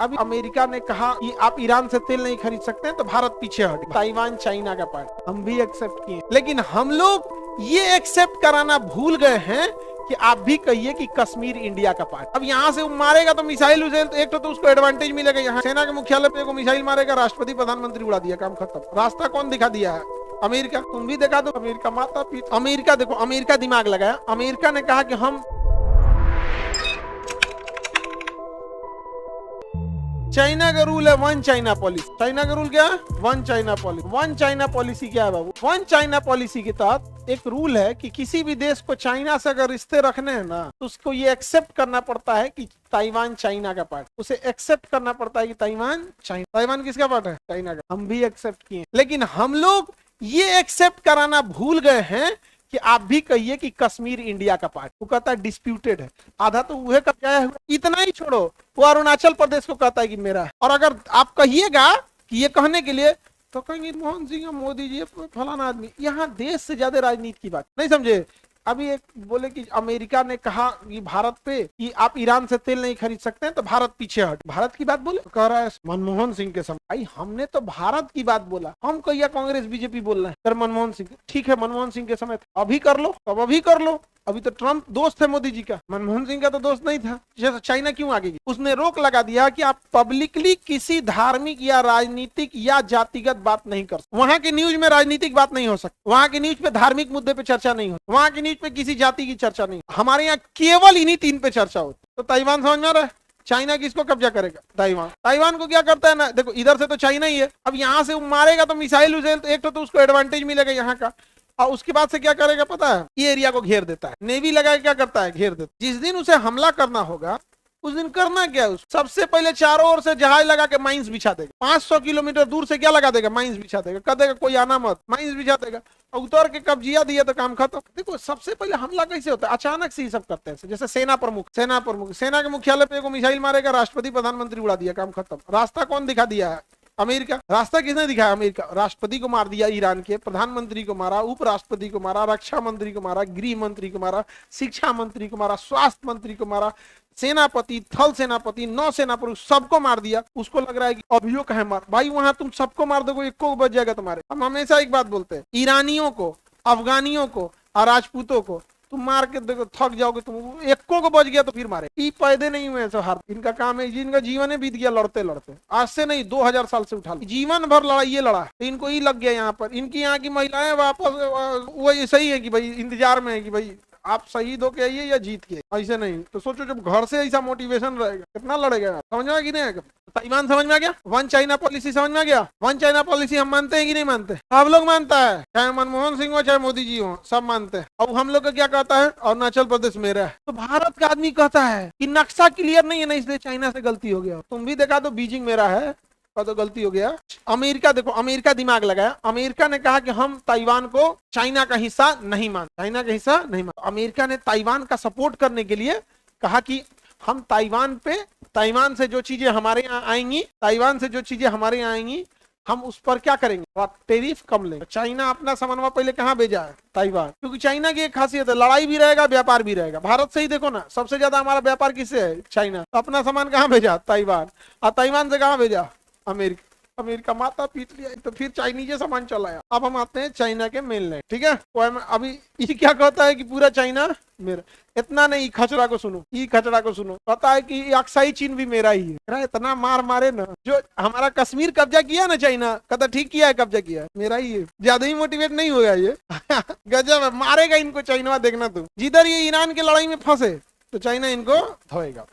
अभी अमेरिका ने कहा कि आप ईरान से तेल नहीं खरीद सकते हैं तो भारत पीछे हट गया। ताइवान चाइना का पार्ट हम भी एक्सेप्ट किए, लेकिन हम लोग ये एक्सेप्ट कराना भूल गए हैं कि आप भी कहिए कि कश्मीर इंडिया का पार्ट। अब यहाँ से मारेगा तो मिसाइल उसे एक तो उसको एडवांटेज मिलेगा, यहाँ सेना के मुख्यालय पे को मिसाइल मारेगा, राष्ट्रपति प्रधानमंत्री उड़ा दिया, काम खत्म। रास्ता कौन दिखा दिया है? अमेरिका। तुम भी दिखा दो, अमेरिका माता पिता। अमेरिका देखो, अमेरिका दिमाग लगाया। अमेरिका ने कहा कि हम चाइना का रूल है वन चाइना पॉलिसी। चाइना का रूल क्या है? One China policy. One China policy क्या है बाबू? वन चाइना पॉलिसी के तहत एक रूल है कि किसी भी देश को चाइना से अगर रिश्ते रखने हैं ना, तो उसको ये एक्सेप्ट करना पड़ता है कि ताइवान चाइना का पार्ट। उसे एक्सेप्ट करना पड़ता है कि ताइवान चाइना। ताइवान किसका पार्ट है? चाइना का। हम भी एक्सेप्ट किए, लेकिन हम लोग ये एक्सेप्ट कराना भूल गए हैं कि आप भी कहिए कि कश्मीर इंडिया का पार्ट। वो कहता है डिस्प्यूटेड है, आधा तो वह कब्जा है। इतना ही छोड़ो, वो अरुणाचल प्रदेश को कहता है कि मेरा है। और अगर आप कहिएगा कि ये कहने के लिए तो कहेंगे मनमोहन सिंह, मोदी जी, फलाना आदमी। यहाँ देश से ज्यादा राजनीति की बात नहीं समझे। अभी एक बोले कि अमेरिका ने कहा कि भारत पे कि आप ईरान से तेल नहीं खरीद सकते हैं तो भारत पीछे हट। भारत की बात बोले, कह रहा है मनमोहन सिंह के समय। भाई हमने तो भारत की बात बोला, हम कहिए कांग्रेस बीजेपी बोल रहे हैं। फिर मनमोहन सिंह, ठीक है मनमोहन सिंह के समय अभी कर लो, तब अभी कर लो। अभी तो ट्रंप दोस्त है मोदी जी का, मनमोहन सिंह का तो दोस्त नहीं था। जैसे चाइना क्यों आगे गई? उसने रोक लगा दिया कि आप पब्लिकली किसी धार्मिक या राजनीतिक या जातिगत बात नहीं कर सकते। वहां की न्यूज में राजनीतिक बात नहीं हो सकती, वहां की न्यूज पे धार्मिक मुद्दे पे चर्चा नहीं होती, वहां की न्यूज पे किसी जाति की चर्चा नहीं। हमारे यहाँ केवल इन्हीं 3 पे चर्चा होती। तो ताइवान समझ में आ रहा है? चाइना किसको कब्जा करेगा? ताइवान। ताइवान को क्या करता है ना, देखो इधर से तो चाइना ही है। अब यहाँ से मारेगा तो मिसाइल उसे एक तो उसको एडवांटेज मिलेगा यहाँ का, और उसके बाद से क्या करेगा पता है? ये एरिया को घेर देता है। नेवी लगा के क्या करता है? घेर देता है। जिस दिन उसे हमला करना होगा उस दिन करना क्या है? सबसे पहले चारों ओर से जहाज लगा के माइंस बिछा देगा। 500 किलोमीटर दूर से क्या लगा देगा? माइंस बिछा देगा। कह देगा कोई आना मत, माइंस बिछा देगा। और उतर के कब्जिया दिया तो काम खत्म। देखो सबसे पहले हमला कैसे होता है? अचानक से ही सब करते हैं। जैसे सेना प्रमुख सेना के मुख्यालय पे को मिसाइल मारेगा, राष्ट्रपति प्रधानमंत्री उड़ा दिया, काम खत्म। रास्ता कौन दिखा दिया है? अमेरिका। रास्ता किसने दिखाया? अमेरिका। राष्ट्रपति को मार दिया ईरान के, प्रधानमंत्री को मारा, उपराष्ट्रपति को मारा, रक्षा मंत्री को मारा, गृह मंत्री को मारा, शिक्षा मंत्री को मारा, स्वास्थ्य मंत्री को मारा, सेनापति, थल सेनापति, नौसेना प्रमुख, सबको मार दिया। उसको लग रहा है कि अभियोग है मार। भाई वहां तुम सबको मार दोगे, एक को बच जाएगा तुम्हारे। हम हमेशा एक बात बोलते हैं, ईरानियों को, अफगानियों को और राजपूतों को तुम मार के देखो, थक जाओगे तुम। एक को बच गया तो फिर मारे। ये पैदे नहीं हुए सब हार। इनका काम है, जिनका जीवन है बीत गया लड़ते लड़ते। आज से नहीं, 2000 साल से उठा जीवन भर लड़ा, ये लड़ा तो इनको ही लग गया यहाँ पर। इनकी यहाँ की महिलाएं वापस वो सही है कि भाई इंतजार में है कि भाई आप शहीद होके आइए या जीत के। ऐसे नहीं तो सोचो, जब घर से ऐसा मोटिवेशन रहेगा कितना लड़ेगा। समझ में आ कि नहीं? ताइवान समझ में आ गया? वन चाइना पॉलिसी समझ में आ गया? वन चाइना पॉलिसी हम मानते हैं कि नहीं मानते? आप लोग मानता है, चाहे मनमोहन सिंह हो चाहे मोदी जी हो, सब मानते हैं। अब हम लोग का क्या कहता है? अरुणाचल प्रदेश मेरा है। तो भारत का आदमी कहता है कि नक्शा क्लियर नहीं है ना, इसलिए चाइना से गलती हो गया। तुम भी देखा दो, बीजिंग मेरा है तो गलती हो गया। अमेरिका देखो, अमेरिका दिमाग लगाया। अमेरिका ने कहा कि हम ताइवान को चाइना का हिस्सा नहीं मानते। चाइना का हिस्सा नहीं मानते। अमेरिका ने ताइवान का सपोर्ट करने के लिए कहा कि हम ताइवान से जो चीजें हमारे यहाँ आएंगी, हम उस पर क्या करेंगे? टैरिफ कम लेंगे। चाइना अपना सामान पहले कहाँ भेजा है? ताइवान। क्योंकि चाइना की एक खासियत है, लड़ाई भी रहेगा, व्यापार भी रहेगा। भारत से ही देखो ना, सबसे ज्यादा हमारा व्यापार किससे है? चाइना। अपना सामान कहाँ भेजा? ताइवान। और ताइवान से कहाँ भेजा? अमेरिका। अमेरिका माता पीट लिया तो फिर चाइनीज सामान चलाया। अब हम आते हैं चाइना के मेनलैंड, ठीक है? तो अभी ये क्या कहता है कि पूरा चाइना मेरा। इतना नहीं, खचरा को सुनो, पता है कि अक्साई चीन भी मेरा ही है। इतना मार मारे ना, जो हमारा कश्मीर कब्जा किया ना चाइना, कहता ठीक किया है, कब्जा किया है, मेरा ही है। ज्यादा ही मोटिवेट नहीं होगा ये। गजब है, मारेगा इनको चाइना। देखना तुम, जिधर ये ईरान की लड़ाई में फंसे तो चाइना इनको धोएगा।